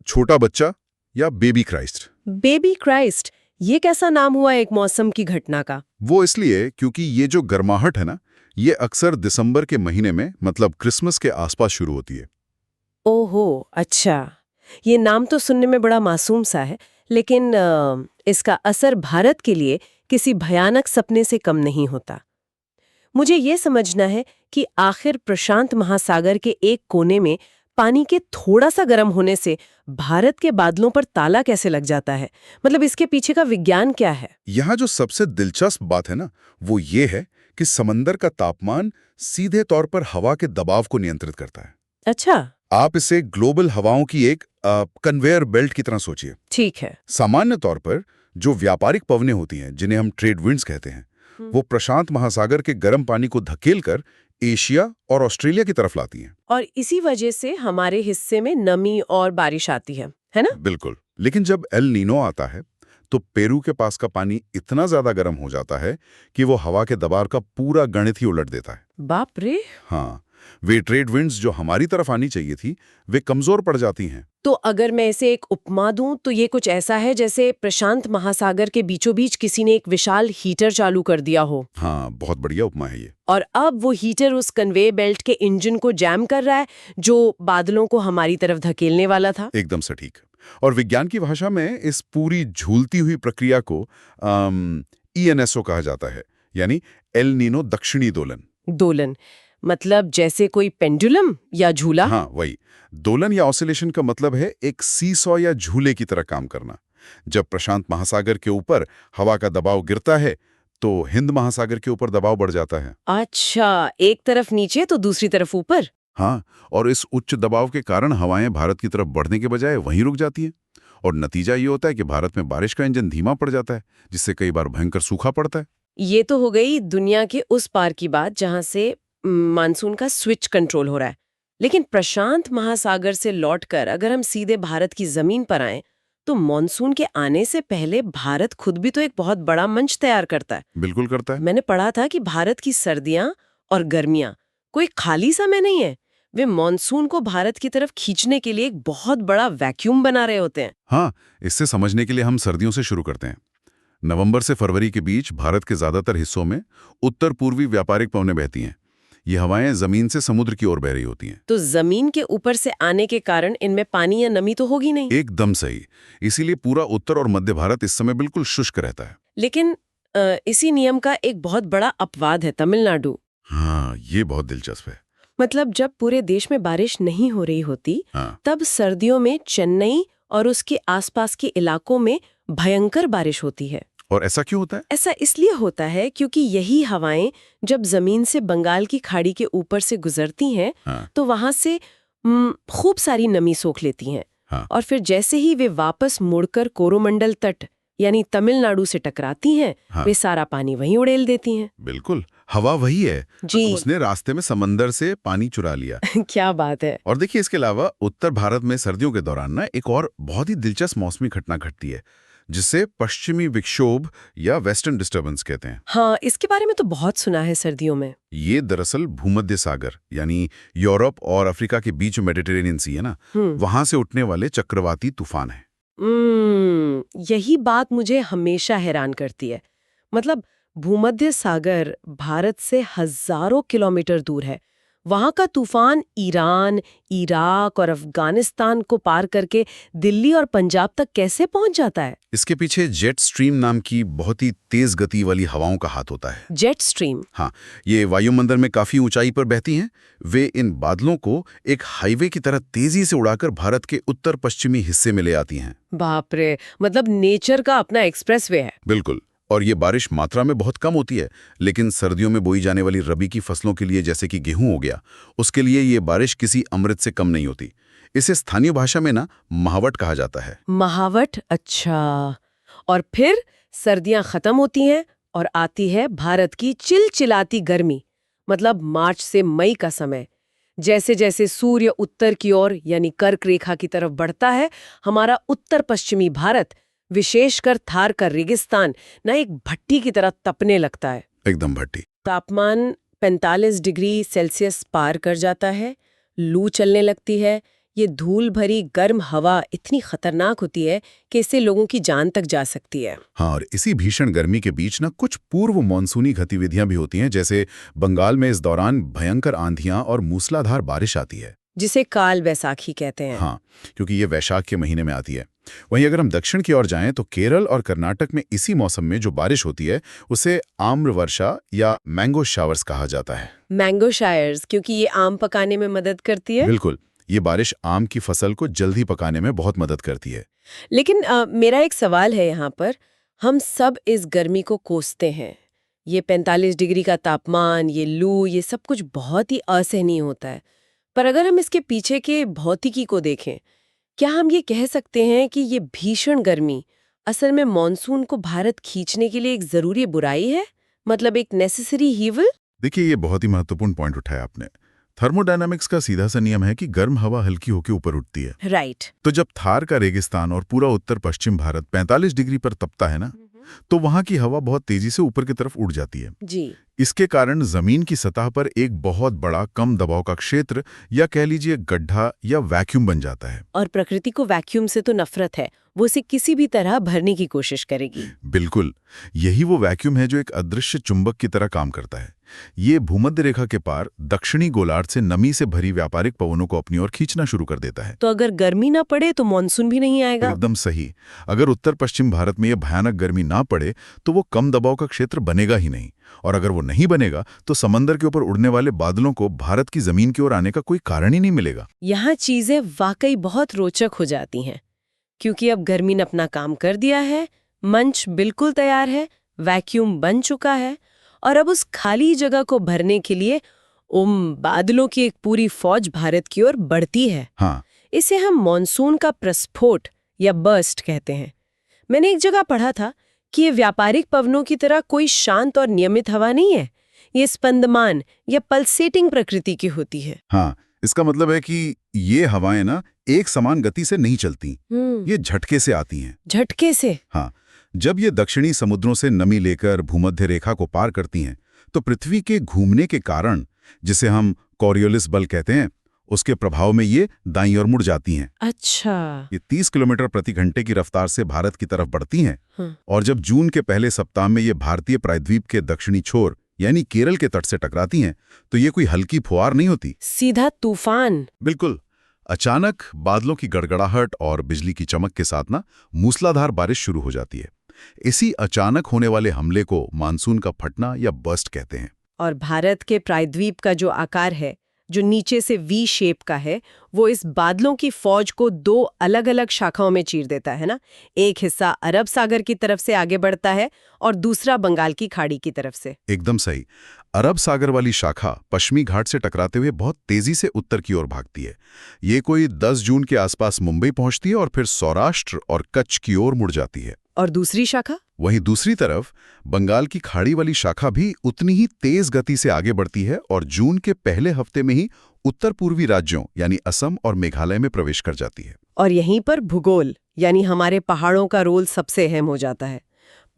छोटा बच्चा या बेबी क्राइस्ट। बेबी क्राइस्ट, ये कैसा नाम हुआ एक मौसम की घटना का? वो इसलिए क्योंकि ये जो गर्माहट है ना, ये अक्सर दिसंबर के महीने में मतलब क्रिसमस के आसपास शुरू होती है। ओहो, अच्छा। ये नाम तो सुनने में बड़ा मासूम सा है, लेकिन इसका असर भारत के लिए किसी भयानक सपने से कम नहीं होता। मुझे ये समझना है कि आखिर प्रशांत महासागर के एक कोने में पानी के थोड़ा सा गर्म होने से भारत के बादलों पर ताला कैसे लग जाता है? मतलब इसके पीछे का विज्ञान क्या है? यहाँ जो सबसे दिलचस्प बात है ना, वो ये है कि समंदर का तापमान सीधे तौर पर हवा के दबाव को नियंत्रित करता है। अच्छा। आप इसे ग्लोबल हवाओं की एक कन्वेयर बेल्ट की तरह सोचिए। ठीक है। सामान्य तौर पर जो व्यापारिक पवनें होती हैं, जिन्हें हम ट्रेड विंड्स कहते हैं, वो प्रशांत महासागर के गर्म पानी को धकेलकर एशिया और ऑस्ट्रेलिया की तरफ लाती हैं। और इसी वजह से हमारे हिस्से में नमी और बारिश आती है ना? बिल्कुल। लेकिन जब एल नीनो आता है तो पेरू के पास का पानी इतना ज्यादा गर्म हो जाता है कि वो हवा के दबाव का पूरा गणित ही उलट देता है। बाप रे। हाँ, वे ट्रेड विंड्स जो हमारी तरफ आनी चाहिए थी, वे कमजोर पड़ जाती हैं। तो अगर मैं इसे एक उपमा दूं तो ये कुछ ऐसा है जैसे प्रशांत महासागर के बीचों बीच किसी ने एक विशाल हीटर चालू कर दिया हो। हाँ, बहुत बढ़िया उपमा है ये। और अब वो हीटर उस कन्वेयर बेल्ट के इंजन को जैम कर रहा है जो बादलों को हमारी तरफ धकेलने वाला था। एकदम सटीक। और विज्ञान की भाषा में इस पूरी झूलती हुई प्रक्रिया को ENSO कहा जाता है, यानी एल नीनो दक्षिणी दोलन। दोलन मतलब जैसे कोई पेंडुलम या झूला? हाँ, वही। दोलन या ऑसिलेशन का मतलब है एक सीसॉ या झूले की तरह काम करना। जब प्रशांत महासागर के ऊपर हवा का दबाव गिरता है तो हिंद महासागर के ऊपर दबाव बढ़ जाता है। अच्छा, एक तरफ नीचे तो दूसरी तरफ ऊपर। हाँ, और इस उच्च दबाव के कारण हवाएं भारत की तरफ बढ़ने के बजाय वहीं रुक जाती हैं। और नतीजा ये होता है कि भारत में बारिश का इंजन धीमा पड़ जाता है, जिससे कई बार भयंकर सूखा पड़ता है। ये तो हो गई दुनिया के उस पार की बात जहां से मानसून का स्विच कंट्रोल हो रहा है। लेकिन प्रशांत महासागर से लौटकर अगर हम सीधे भारत की जमीन पर आएं तो मॉनसून के आने से पहले भारत खुद भी तो एक बहुत बड़ा मंच तैयार करता है। बिल्कुल करता है। मैंने पढ़ा था कि भारत की सर्दियां और गर्मियां कोई खाली समय नहीं है, वे मॉनसून को भारत की तरफ खींचने के लिए एक बहुत बड़ा वैक्यूम बना रहे होते हैं। हाँ, इससे समझने के लिए हम सर्दियों से शुरू करते हैं। नवंबर से फरवरी के बीच भारत के ज्यादातर हिस्सों में उत्तर पूर्वी व्यापारिक पवनें बहती हैं। ये हवाएं जमीन से समुद्र की ओर बह रही होती हैं। तो जमीन के ऊपर से आने के कारण इनमें पानी या नमी तो होगी नहीं। एकदम सही। इसीलिए पूरा उत्तर और मध्य भारत इस समय बिल्कुल शुष्क रहता है। लेकिन इसी नियम का एक बहुत बड़ा अपवाद है तमिलनाडु। हाँ, ये बहुत दिलचस्प है। मतलब जब पूरे देश में बारिश नहीं हो रही होती, हाँ, तब सर्दियों में चेन्नई और उसके आसपास के इलाकों में भयंकर बारिश होती है। और ऐसा क्यों होता है? ऐसा इसलिए होता है क्योंकि यही हवाएं जब जमीन से बंगाल की खाड़ी के ऊपर से गुजरती हैं, हाँ, तो वहां से खूब सारी नमी सोख लेती हैं। हाँ, और फिर जैसे ही वे वापस मुड़कर कोरोमंडल तट यानी तमिलनाडु से टकराती हैं, हाँ। वे सारा पानी वहीं उड़ेल देती हैं। बिल्कुल, हवा वही है। जी। उसने रास्ते में समंदर से पानी चुरा लिया। क्या बात है। और देखिए, इसके अलावा उत्तर भारत में सर्दियों के दौरान ना एक और बहुत ही दिलचस्प मौसमी घटना घटती है, जिसे पश्चिमी विक्षोभ या वेस्टर्न डिस्टर्बेंस कहते हैं। हाँ, इसके बारे में तो बहुत सुना है सर्दियों में। ये दरअसल भूमध्य सागर यानी यूरोप और अफ्रीका के बीच मेडिटेरेनियन सी है ना, वहां से उठने वाले चक्रवाती तूफान है। यही बात मुझे हमेशा हैरान करती है। मतलब भूमध्य सागर भारत से हजारों किलोमीटर दूर है। वहां का तूफान ईरान, इराक और अफगानिस्तान को पार करके दिल्ली और पंजाब तक कैसे पहुंच जाता है? इसके पीछे जेट स्ट्रीम नाम की बहुत ही तेज गति वाली हवाओं का हाथ होता है। Jet stream? हाँ, ये वायुमंडल में काफी ऊंचाई पर बहती हैं। वे इन बादलों को एक हाईवे की तरह तेजी से उड़ाकर भारत के उत्तर पश्चिमी हिस्से में ले आती हैं। बाप रे, मतलब नेचर का अपना एक्सप्रेसवे है। बिल्कुल। और ये बारिश मात्रा में बहुत कम होती है, लेकिन सर्दियों में बोई जाने वाली रबी की फसलों के लिए, जैसे कि गेहूं हो गया, उसके लिए ये बारिश किसी अमृत से कम नहीं होती। इसे स्थानीय भाषा में ना महावट कहा जाता है। महावट? अच्छा। और फिर सर्दियां खत्म होती हैं और आती है भारत की चिलचिलाती गर्मी, मतलब मार्च से मई का समय। जैसे जैसे सूर्य उत्तर की ओर यानी कर्क रेखा की तरफ बढ़ता है, हमारा उत्तर पश्चिमी भारत, विशेषकर थार का रेगिस्तान, ना एक भट्टी की तरह तपने लगता है। एकदम भट्टी। तापमान 45 डिग्री सेल्सियस पार कर जाता है, लू चलने लगती है। ये धूल भरी गर्म हवा इतनी खतरनाक होती है कि इससे लोगों की जान तक जा सकती है। हाँ, और इसी भीषण गर्मी के बीच ना कुछ पूर्व मानसूनी गतिविधियां भी होती हैं, जैसे बंगाल में इस दौरान भयंकर आंधियां और मूसलाधार बारिश आती है, जिसे काल वैसाखी कहते हैं। हाँ, क्योंकि ये वैशाख के महीने में आती है। वहीं अगर हम दक्षिण की ओर जाएं तो केरल और कर्नाटक में इसी मौसम में जो बारिश होती है उसे आम्र वर्षा या मैंगो शावर्स कहा जाता है। मैंगो शायर्स, क्योंकि ये आम पकाने में मदद करती है। बिल्कुल, ये बारिश आम की फसल को जल्दी पकाने में बहुत मदद करती है। लेकिन मेरा एक सवाल है यहाँ पर। हम सब इस गर्मी को कोसते हैं। ये 45 डिग्री का तापमान, ये लू, ये सब कुछ बहुत ही असहनीय होता है। पर अगर हम इसके पीछे के भौतिकी को देखें, क्या हम ये कह सकते हैं कि ये भीषण गर्मी असल में मॉनसून को भारत खींचने के लिए एक जरूरी बुराई है, मतलब एक नेसेसरी हीवल? देखिए, ये बहुत ही महत्वपूर्ण पॉइंट उठाया आपने। थर्मोडायनामिक्स का सीधा सा नियम है कि गर्म हवा हल्की होकर ऊपर उठती है। राइट। तो जब थार का रेगिस्तान और पूरा उत्तर पश्चिम भारत 45 डिग्री पर तपता है ना, तो वहां की हवा बहुत तेजी से ऊपर की तरफ उड़ जाती है। जी। इसके कारण जमीन की सतह पर एक बहुत बड़ा कम दबाव का क्षेत्र या कह लीजिए गड्ढा या वैक्यूम बन जाता है। और प्रकृति को वैक्यूम से तो नफरत है, वो इसे किसी भी तरह भरने की कोशिश करेगी। बिल्कुल, यही वो वैक्यूम है जो एक अदृश्य चुंबक की तरह काम करता है। ये भूमध्य रेखा के पार दक्षिणी गोलार्ध से नमी से भरी व्यापारिक पवनों को अपनी ओर खींचना शुरू कर देता है। तो अगर गर्मी ना पड़े तो मॉनसून भी नहीं आएगा। एकदम सही। अगर उत्तर पश्चिम भारत में यह भयानक गर्मी ना पड़े तो वो कम दबाव का क्षेत्र बनेगा ही नहीं, और अगर वो नहीं बनेगा तो समंदर के ऊपर उड़ने वाले बादलों को भारत की जमीन की ओर आने का कोई कारण ही नहीं मिलेगा। यहाँ चीजें वाकई बहुत रोचक हो जाती हैं, क्योंकि अब गर्मी ने अपना काम कर दिया है, मंच बिल्कुल तैयार है, वैक्यूम बन चुका है, और अब उस खाली जगह को भरने के लिए बादलों की एक पूरी फौज भारत की ओर बढ़ती है। हाँ, इसे हम मॉनसून का प्रस्फोट या बर्स्ट कहते हैं। मैंने एक जगह पढ़ा था कि ये व्यापारिक पवनों की तरह कोई शांत और नियमित हवा नहीं है, ये स्पंदमान या पल्सेटिंग प्रकृति की होती है। हाँ, इसका मतलब है कि ये हवाएं ना एक समान गति से नहीं चलती, ये झटके से आती हैं। झटके से? हाँ, जब ये दक्षिणी समुद्रों से नमी लेकर भूमध्य रेखा को पार करती हैं, तो पृथ्वी के घूमने के कारण, जिसे हम कॉरियोलिस बल कहते हैं, उसके प्रभाव में ये दाईं ओर मुड़ जाती हैं। अच्छा। ये 30 किलोमीटर प्रति घंटे की रफ्तार से भारत की तरफ बढ़ती हैं। और जब जून के पहले सप्ताह में ये भारतीय प्रायद्वीप के दक्षिणी छोर यानी केरल के तट से टकराती हैं, तो ये कोई हल्की फुहार नहीं होती, सीधा तूफान। बिल्कुल अचानक बादलों की गड़गड़ाहट और बिजली की चमक के साथ ना मूसलाधार बारिश शुरू हो जाती है। इसी अचानक होने वाले हमले को मानसून का फटना या बर्स्ट कहते हैं। और भारत के प्रायद्वीप का जो आकार है, जो नीचे से वी शेप का है, वो इस बादलों की फौज को दो अलग अलग शाखाओं में चीर देता है ना। एक हिस्सा अरब सागर की तरफ से आगे बढ़ता है और दूसरा बंगाल की खाड़ी की तरफ से। एकदम सही। अरब सागर वाली शाखा पश्चिमी घाट से टकराते हुए बहुत तेजी से उत्तर की ओर भागती है। ये कोई 10 जून के आसपास मुंबई पहुंचती है और फिर सौराष्ट्र और कच्छ की ओर मुड़ जाती है। और दूसरी शाखा? वहीं दूसरी तरफ बंगाल की खाड़ी वाली शाखा भी उतनी ही तेज गति से आगे बढ़ती है और जून के पहले हफ्ते में ही उत्तर पूर्वी राज्यों यानी असम और मेघालय में प्रवेश कर जाती है। और यहीं पर भूगोल यानी हमारे पहाड़ों का रोल सबसे अहम हो जाता है।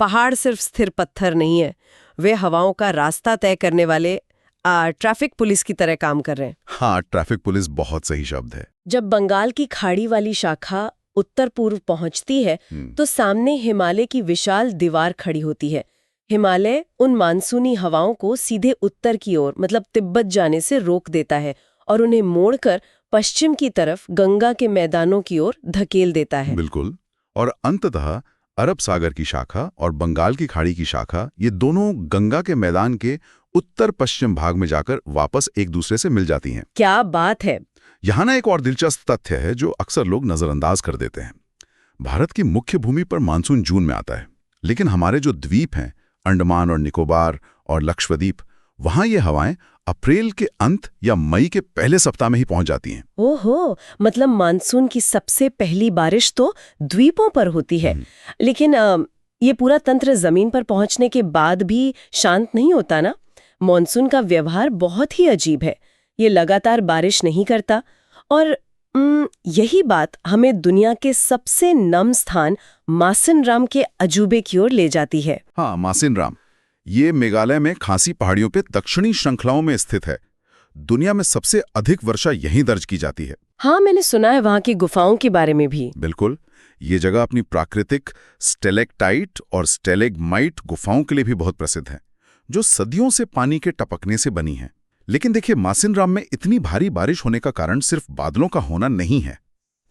पहाड़ सिर्फ स्थिर पत्थर नहीं है, वे हवाओं का रास्ता तय करने वाले ट्रैफिक पुलिस की तरह काम कर रहे हैं। हाँ, ट्रैफिक पुलिस बहुत सही शब्द है। जब बंगाल की खाड़ी वाली शाखा उत्तर पूर्व पहुंचती है तो सामने हिमालय की विशाल दीवार खड़ी होती है। हिमालय उन मानसूनी हवाओं को सीधे उत्तर की ओर मतलब तिब्बत जाने से रोक देता है और उन्हें मोड़कर पश्चिम की तरफ गंगा के मैदानों की ओर धकेल देता है। बिल्कुल। और अंततः अरब सागर की शाखा और बंगाल की खाड़ी की शाखा, ये दोनों गंगा के मैदान के उत्तर पश्चिम भाग में जाकर वापस एक दूसरे से मिल जाती हैं। क्या बात है। यहाँ ना एक और दिलचस्प तथ्य है जो अक्सर लोग नजरअंदाज कर देते हैं। भारत की मुख्य भूमि पर मानसून जून में आता है, लेकिन हमारे जो द्वीप हैं अंडमान और निकोबार और लक्षद्वीप, वहां ये हवाएं अप्रैल के अंत या मई के पहले सप्ताह में ही पहुंच जाती हैं। ओहो, मतलब मानसून की सबसे पहली बारिश तो द्वीपों पर होती है। लेकिन ये पूरा तंत्र जमीन पर पहुंचने के बाद भी शांत नहीं होता ना। मॉनसून का व्यवहार बहुत ही अजीब है। ये लगातार बारिश नहीं करता और यही बात हमें दुनिया के सबसे नम स्थान मासिनराम के अजूबे की ओर ले जाती है। हाँ, मासिनराम। ये मेघालय में खासी पहाड़ियों पे दक्षिणी श्रृंखलाओं में स्थित है। दुनिया में सबसे अधिक वर्षा यहीं दर्ज की जाती है। हाँ, मैंने सुना है वहाँ की गुफाओं के बारे में भी। बिल्कुल। ये जगह अपनी प्राकृतिक स्टेलेक्टाइट और स्टेलेग्माइट गुफाओं के लिए भी बहुत प्रसिद्ध है, जो सदियों से पानी के टपकने से बनी हैं। लेकिन देखिए, मासिनराम में इतनी भारी बारिश होने का कारण सिर्फ बादलों का होना नहीं है।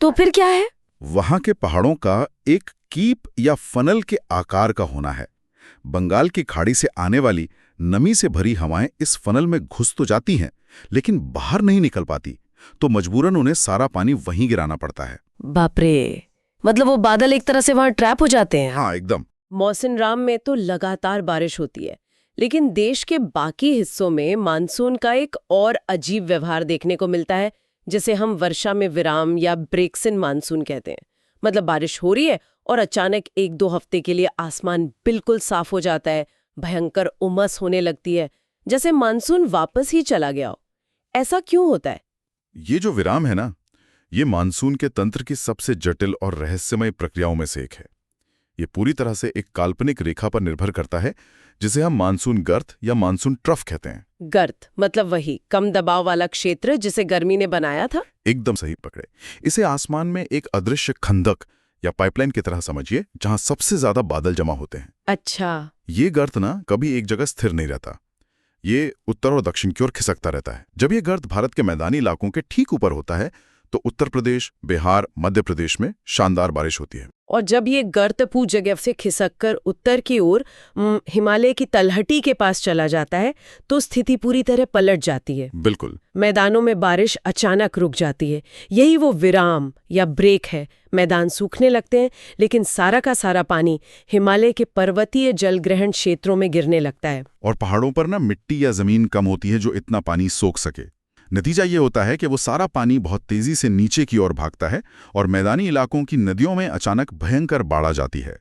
तो फिर क्या है? वहां के पहाड़ों का एक कीप या फनल के आकार का होना है। बंगाल की खाड़ी से आने वाली नमी से भरी हवाएं इस फनल में घुस तो जाती हैं, लेकिन बाहर नहीं निकल पाती, तो मजबूरन उन्हें सारा पानी वहीं गिराना पड़ता है। बाप रे, मतलब वो बादल एक तरह से वहां ट्रैप हो जाते हैं। हाँ, एकदम। मासिनराम में तो लगातार बारिश होती है, लेकिन देश के बाकी हिस्सों में मानसून का एक और अजीब व्यवहार देखने को मिलता है, जिसे हम वर्षा में विराम या ब्रेक्स इन मानसून कहते हैं। मतलब बारिश हो रही है और अचानक 1-2 हफ्ते के लिए आसमान बिल्कुल साफ हो जाता है, भयंकर उमस होने लगती है, जैसे मानसून वापस ही चला गया हो। ऐसा क्यों होता है? ये जो विराम है ना, ये मानसून के तंत्र की सबसे जटिल और रहस्यमय प्रक्रियाओं में से एक है। ये पूरी तरह से एक काल्पनिक रेखा पर निर्भर करता है, जिसे हम मानसून गर्त या मानसून ट्रफ कहते हैं। गर्त मतलब वही कम दबाव वाला क्षेत्र जिसे गर्मी ने बनाया था? एकदम सही पकड़े। इसे आसमान में एक अदृश्य खंदक या पाइपलाइन की तरह समझिए, जहां सबसे ज्यादा बादल जमा होते हैं। अच्छा। ये गर्त ना कभी एक जगह स्थिर नहीं रहता, ये उत्तर और दक्षिण की ओर खिसकता रहता है। जब ये गर्त भारत के मैदानी इलाकों के ठीक ऊपर होता है तो उत्तर प्रदेश, बिहार, मध्य प्रदेश में शानदार बारिश होती है। और जब ये गर्त पूरी जगह से खिसककर उत्तर की ओर हिमालय की तलहटी के पास चला जाता है तो स्थिति पूरी तरह पलट जाती है। बिल्कुल। मैदानों में बारिश अचानक रुक जाती है। यही वो विराम या ब्रेक है। मैदान सूखने लगते हैं, लेकिन सारा का सारा पानी हिमालय के पर्वतीय जलग्रहण क्षेत्रों में गिरने लगता है। और पहाड़ों पर ना मिट्टी या जमीन कम होती है जो इतना पानी सोख सके। नतीजा ये होता है कि वो सारा पानी बहुत तेजी से नीचे की ओर भागता है और मैदानी इलाकों की नदियों में अचानक भयंकर बाढ़ आ जाती है।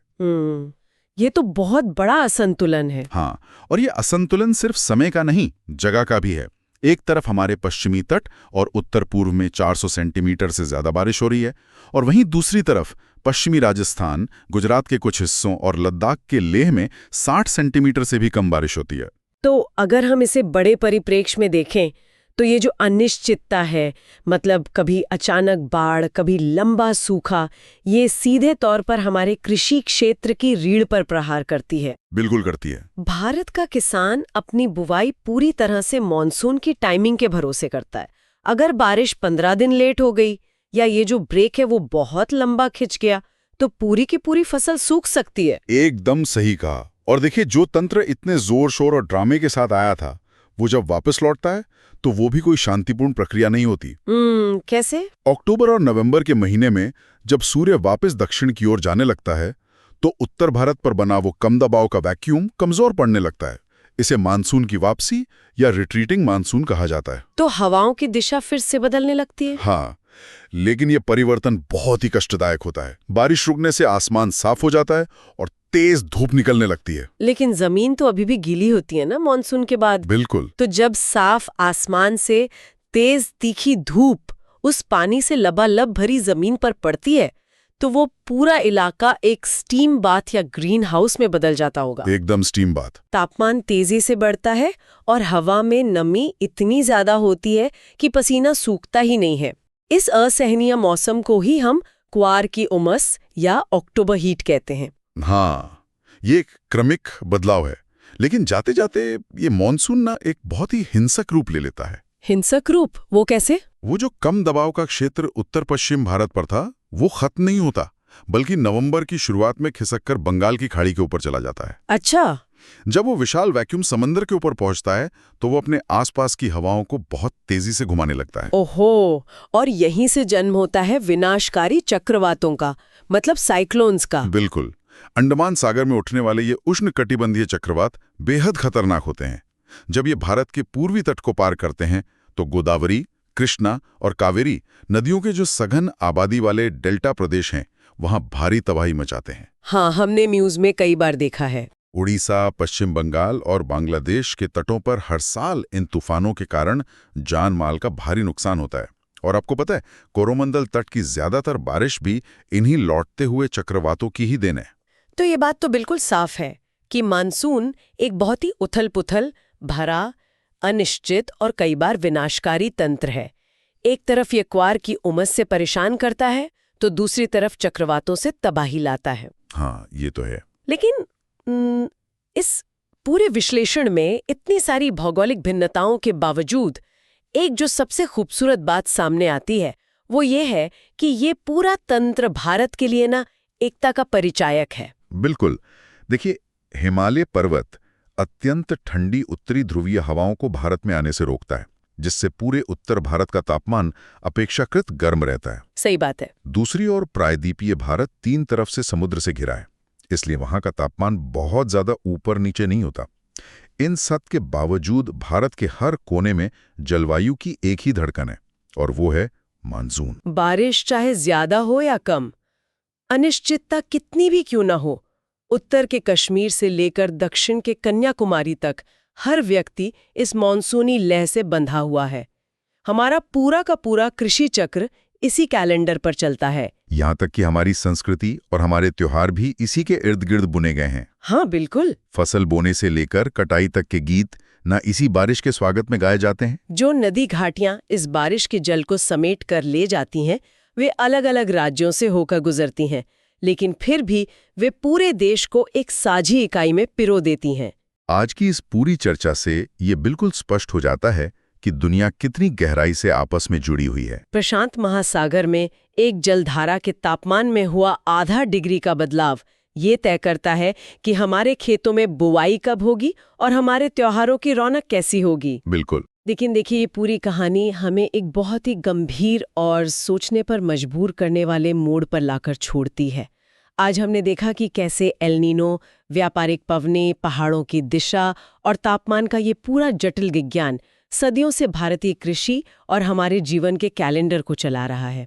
ये तो बहुत बड़ा असंतुलन है। हाँ, और ये असंतुलन सिर्फ समय का नहीं, जगह का भी है। एक तरफ हमारे पश्चिमी तट और उत्तर पूर्व में 400 सेंटीमीटर से ज्यादा बारिश हो रही है, और वहीं दूसरी तरफ पश्चिमी राजस्थान, गुजरात के कुछ हिस्सों और लद्दाख के लेह में 60 सेंटीमीटर से भी कम बारिश होती है। तो अगर हम इसे बड़े परिप्रेक्ष्य में देखें तो ये जो अनिश्चितता है, मतलब कभी अचानक बाढ़, कभी लंबा सूखा, ये सीधे तौर पर हमारे कृषि क्षेत्र की रीढ़ पर प्रहार करती है। बिल्कुल करती है। भारत का किसान अपनी बुवाई पूरी तरह से मॉनसून की टाइमिंग के भरोसे करता है। अगर बारिश 15 दिन लेट हो गई या ये जो ब्रेक है वो बहुत लंबा खिंच गया तो पूरी की पूरी फसल सूख सकती है। एकदम सही कहा। और देखिए, जो तंत्र इतने जोर शोर और ड्रामे के साथ आया था वो जब वापस लौटता है तो वो भी कोई शांतिपूर्ण प्रक्रिया नहीं होती। कैसे? अक्टूबर और नवंबर के महीने में जब सूर्य वापस दक्षिण की ओर जाने लगता है तो उत्तर भारत पर बना वो कम दबाव का वैक्यूम कमजोर पड़ने लगता है। इसे मानसून की वापसी या रिट्रीटिंग मानसून कहा जाता है। तो हवाओं की दिशा फिर से बदलने लगती है? हाँ, लेकिन ये परिवर्तन बहुत ही कष्टदायक होता है। बारिश रुकने से आसमान साफ हो जाता है और तेज धूप निकलने लगती है। लेकिन जमीन तो अभी भी गीली होती है ना मॉनसून के बाद? बिल्कुल। तो जब साफ आसमान से तेज तीखी धूप उस पानी से लबालब भरी जमीन पर पड़ती है तो वो पूरा इलाका एक स्टीम बाथ या ग्रीन हाउस में बदल जाता होगा। एकदम स्टीम बाथ। तापमान तेजी से बढ़ता है और हवा में नमी इतनी ज्यादा होती है कि पसीना सूखता ही नहीं है। इस असहनीय मौसम को ही हम क्वार की उमस या अक्टूबर हीट कहते हैं। हाँ, ये एक क्रमिक बदलाव है, लेकिन जाते जाते ये मानसून ना एक बहुत ही हिंसक रूप ले लेता है। हिंसक रूप? वो कैसे? वो जो कम दबाव का क्षेत्र उत्तर पश्चिम भारत पर था वो खत्म नहीं होता, बल्कि नवंबर की शुरुआत में खिसककर बंगाल की खाड़ी के ऊपर चला जाता है। अच्छा। जब वो विशाल वैक्यूम समंदर के ऊपर पहुंचता है तो वो अपने आसपास की हवाओं को बहुत तेजी से घुमाने लगता है। ओहो, और यहीं से जन्म होता है विनाशकारी चक्रवातों का, मतलब साइक्लोन्स का। बिल्कुल। अंडमान सागर में उठने वाले ये उष्णकटिबंधीय चक्रवात बेहद खतरनाक होते हैं। जब ये भारत के पूर्वी तट को पार करते हैं तो गोदावरी, कृष्णा और कावेरी नदियों के जो सघन आबादी वाले डेल्टा प्रदेश हैं वहां भारी तबाही मचाते हैं। हाँ, हमने न्यूज में कई बार देखा है। उड़ीसा, पश्चिम बंगाल और बांग्लादेश के तटों पर हर साल इन तूफानों के कारण जान माल का भारी नुकसान होता है। और आपको पता है, कोरोमंडल तट की ज्यादातर बारिश भी इन्हीं लौटते हुए चक्रवातों की ही देन है। तो ये बात तो बिल्कुल साफ है कि मानसून एक बहुत ही उथल-पुथल, भरा, अनिश्चित और कई बार विनाशकारी तंत्र है। एक तरफ ये क्वार की उमस से परेशान करता है तो दूसरी तरफ चक्रवातों से तबाही लाता है। हाँ, ये तो है। लेकिन इस पूरे विश्लेषण में इतनी सारी भौगोलिक भिन्नताओं के बावजूद एक जो सबसे खूबसूरत बात सामने आती है वो ये है कि ये पूरा तंत्र भारत के लिए ना एकता का परिचायक है। बिल्कुल। देखिए, हिमालय पर्वत अत्यंत ठंडी उत्तरी ध्रुवीय हवाओं को भारत में आने से रोकता है, जिससे पूरे उत्तर भारत का तापमान अपेक्षाकृत गर्म रहता है। सही बात है। दूसरी ओर प्रायद्वीपीय भारत 3 तरफ से समुद्र से घिरा है, इसलिए वहां का तापमान बहुत ज्यादा ऊपर नीचे नहीं होता। इन सब के बावजूद भारत के हर कोने में जलवायु की एक ही धड़कन है और वो है मानसून। बारिश चाहे ज्यादा हो या कम, अनिश्चितता कितनी भी क्यों ना हो, उत्तर के कश्मीर से लेकर दक्षिण के कन्याकुमारी तक हर व्यक्ति इस मॉनसूनी लय से बंधा हुआ है। हमारा पूरा का पूरा कृषि चक्र इसी कैलेंडर पर चलता है। यहाँ तक कि हमारी संस्कृति और हमारे त्योहार भी इसी के इर्द गिर्द बुने गए हैं। हाँ, बिल्कुल। फसल बोने से लेकर कटाई तक के गीत ना इसी बारिश के स्वागत में गाए जाते हैं। जो नदी घाटियां इस बारिश के जल को समेट कर ले जाती हैं, वे अलग अलग राज्यों से होकर गुजरती हैं, लेकिन फिर भी वे पूरे देश को एक साझी इकाई में पिरो देती हैं। आज की इस पूरी चर्चा से ये बिल्कुल स्पष्ट हो जाता है कि दुनिया कितनी गहराई से आपस में जुड़ी हुई है। प्रशांत महासागर में एक जलधारा के तापमान में हुआ आधा डिग्री का बदलाव ये तय करता है कि हमारे खेतों में बुवाई कब होगी और हमारे त्योहारों की रौनक कैसी होगी। बिल्कुल। लेकिन देखिए, ये पूरी कहानी हमें एक बहुत ही गंभीर और सोचने पर मजबूर करने वाले मोड़ पर लाकर छोड़ती है। आज हमने देखा कि कैसे एल नीनो, व्यापारिक पवनें, पहाड़ों की दिशा और तापमान का ये पूरा जटिल विज्ञान सदियों से भारतीय कृषि और हमारे जीवन के कैलेंडर को चला रहा है।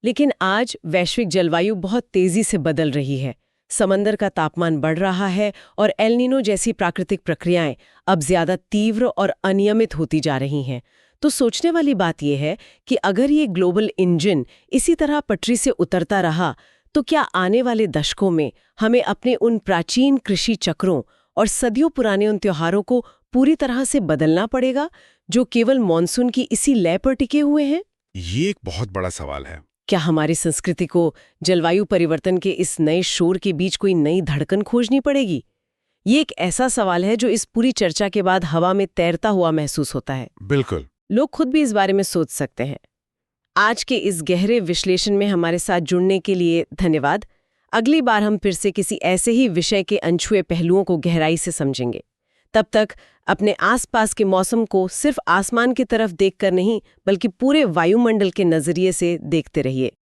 लेकिन आज वैश्विक जलवायु बहुत तेजी से बदल रही है। समंदर का तापमान बढ़ रहा है और एल नीनो जैसी प्राकृतिक प्रक्रियाएं अब ज्यादा तीव्र और अनियमित होती जा रही हैं। तो सोचने वाली बात यह है कि अगर ये ग्लोबल इंजन इसी तरह पटरी से उतरता रहा तो क्या आने वाले दशकों में हमें अपने उन प्राचीन कृषि चक्रों और सदियों पुराने उन त्योहारों को पूरी तरह से बदलना पड़ेगा जो केवल मॉनसून की इसी लय पर टिके हुए हैं? ये एक बहुत बड़ा सवाल है। क्या हमारी संस्कृति को जलवायु परिवर्तन के इस नए शोर के बीच कोई नई धड़कन खोजनी पड़ेगी? ये एक ऐसा सवाल है जो इस पूरी चर्चा के बाद हवा में तैरता हुआ महसूस होता है। बिल्कुल। लोग खुद भी इस बारे में सोच सकते हैं। आज के इस गहरे विश्लेषण में हमारे साथ जुड़ने के लिए धन्यवाद। अगली बार हम फिर से किसी ऐसे ही विषय के अनछुए पहलुओं को गहराई से समझेंगे। तब तक अपने आसपास के मौसम को सिर्फ आसमान की तरफ देखकर नहीं, बल्कि पूरे वायुमंडल के नजरिए से देखते रहिए।